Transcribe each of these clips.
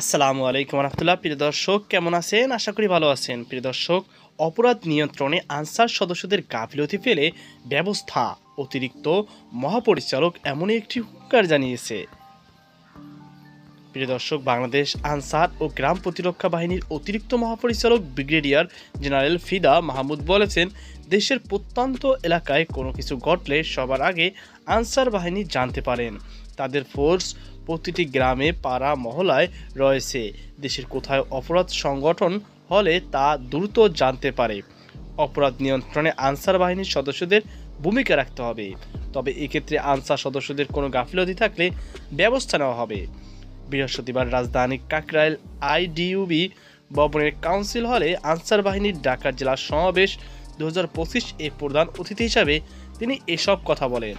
আসসালামু আলাইকুম রহমতুল্লাহ। প্রিয় দর্শক, কেমন আছেন? আশা করি ভালো আছেন। প্রিয় দর্শক, অপরাধ নিয়ন্ত্রণে আনসার সদস্যদের গাফিলতি ফেলে ব্যবস্থা অতিরিক্ত মহাপরিচালক এমনই একটি হুঙ্কার জানিয়েছে। প্রিয় দর্শক, বাংলাদেশ আনসার ও গ্রাম প্রতিরক্ষা বাহিনীর অতিরিক্ত মহাপরিচালক ব্রিগেডিয়ার জেনারেল ফিদা মাহমুদ বলেছেন, দেশের প্রত্যন্ত এলাকায় কোনো কিছু ঘটলে সবার আগে আনসার বাহিনী জানতে পারেন। তাদের ফোর্স প্রতিটি গ্রামে পাড়া মহলায় রয়েছে। দেশের কোথায় অপরাধ সংগঠন হলে তা দ্রুত জানতে পারে। অপরাধ নিয়ন্ত্রণে আনসার বাহিনীর সদস্যদের ভূমিকা রাখতে হবে, তবে এক্ষেত্রে আনসার সদস্যদের কোনো গাফিলতি থাকলে ব্যবস্থা নেওয়া হবে। বৃহস্পতিবার রাজধানী কাকরাইল আইডিইউবি ভবনের কাউন্সিল হলে আনসার বাহিনীর ঢাকা জেলা সমাবেশ 2025 এ প্রধান অতিথি হিসাবে তিনি এসব কথা বলেন।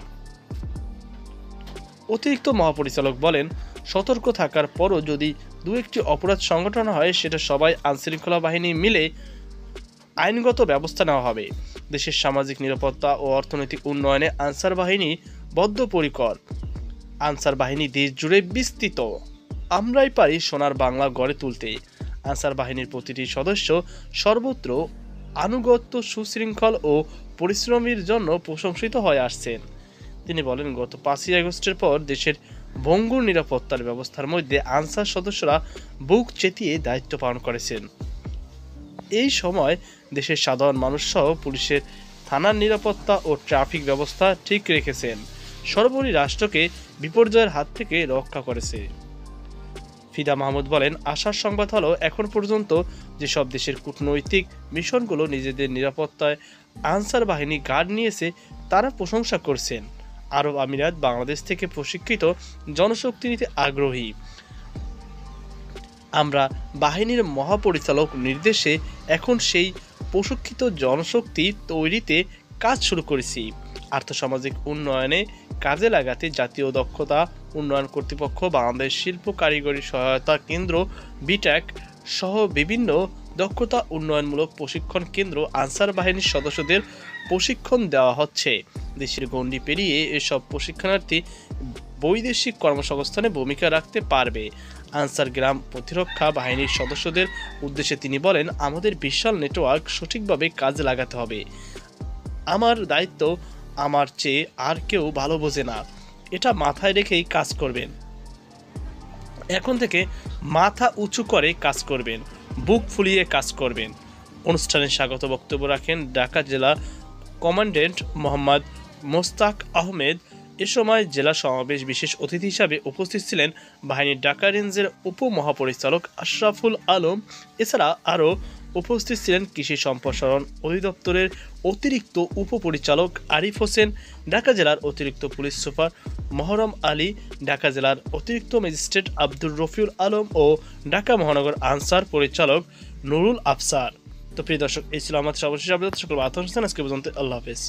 অতিরিক্ত মহাপরিচালক বলেন, সতর্ক থাকার পরও যদি দু একটি অপরাধ সংগঠন হয়, সেটা সবাই আইনশৃঙ্খলা বাহিনী মিলে আইনগত ব্যবস্থা নেওয়া হবে। দেশের সামাজিক নিরাপত্তা ও অর্থনৈতিক উন্নয়নে আনসার বাহিনী বদ্ধপরিকর। আনসার বাহিনী দেশ জুড়ে বিস্তৃত। আমরাই পারি সোনার বাংলা গড়ে তুলতে। আনসার বাহিনীর প্রতিটি সদস্য সর্বত্র আনুগত্য, সুশৃঙ্খল ও পরিশ্রমের জন্য প্রশংসিত হয়ে আসছেন। তিনি বলেন, গত 5ই আগস্টের পর দেশের ভঙ্গুর নিরাপত্তার ব্যবস্থার মধ্যে আনসার সদস্যরা বুক চেতিয়ে দায়িত্ব পালন করেছেন। এই সময় দেশের সাধারণ মানুষ সহ পুলিশের থানার নিরাপত্তা ও ট্রাফিক ব্যবস্থা ঠিক রেখেছেন। সর্বোপরি রাষ্ট্রকে বিপর্যয়ের হাত থেকে রক্ষা করেছে। ফিদা মাহমুদ বলেন, আশার সংবাদ হলো, এখন পর্যন্ত যেসব দেশের কূটনৈতিক মিশনগুলো নিজেদের নিরাপত্তায় আনসার বাহিনী গার্ড নিয়েছে, তারা প্রশংসা করছেন। আরব আমিরাত বাংলাদেশ থেকে প্রশিক্ষিত জনশক্তি নিতে আগ্রহী। আমরা বাহিনীর মহাপরিচালক নির্দেশে এখন সেই প্রশিক্ষিত জনশক্তি তৈরিতে কাজ শুরু করেছি। আর্থসামাজিক উন্নয়নে কাজে লাগাতে জাতীয় দক্ষতা উন্নয়ন কর্তৃপক্ষ, বাংলাদেশ শিল্প কারিগরি সহায়তা কেন্দ্র বিট্যাক সহ বিভিন্ন দক্ষতা উন্নয়নমূলক প্রশিক্ষণ কেন্দ্র আনসার বাহিনীর সদস্যদের প্রশিক্ষণ দেওয়া হচ্ছে। দেশের গণ্ডি পেরিয়ে এসব প্রশিক্ষণার্থী বৈদেশিক কর্মসংস্থানে ভূমিকা রাখতে পারবে। আনসার গ্রাম প্রতিরক্ষা বাহিনীর সদস্যদের উদ্দেশ্যে তিনি বলেন, আমাদের বিশাল নেটওয়ার্ক সঠিকভাবে কাজে লাগাতে হবে। আমার দায়িত্ব আমার চেয়ে আর কেউ ভালো বোঝে না, এটা মাথায় রেখেই কাজ করবেন। এখন থেকে মাথা উঁচু করে কাজ করবেন, বুক ফুলিয়ে কাজ করবেন। অনুষ্ঠানে স্বাগত বক্তব্য রাখেন ঢাকা জেলা কমান্ড্যান্ট মোহাম্মদ মোস্তাক আহমেদ। এ সময় জেলা সমাবেশ বিশেষ অতিথি হিসাবে উপস্থিত ছিলেন বাহিনীর ঢাকা রেঞ্জের উপমহাপরিচালক আশরাফুল আলম। এছাড়া আরও উপস্থিত ছিলেন কৃষি সম্প্রসারণ অধিদপ্তরের অতিরিক্ত উপপরিচালক আরিফ হোসেন, ঢাকা জেলার অতিরিক্ত পুলিশ সুপার মহরম আলী, ঢাকা জেলার অতিরিক্ত ম্যাজিস্ট্রেট আব্দুর রফিউল আলম ও ঢাকা মহানগর আনসার পরিচালক নুরুল আফসার। তো প্রিয় দর্শক, এই ছিল আমাদের সর্বশেষ আপডেট। সকল আতঙ্ক আজকে পর্যন্ত। আল্লাহ হাফেজ।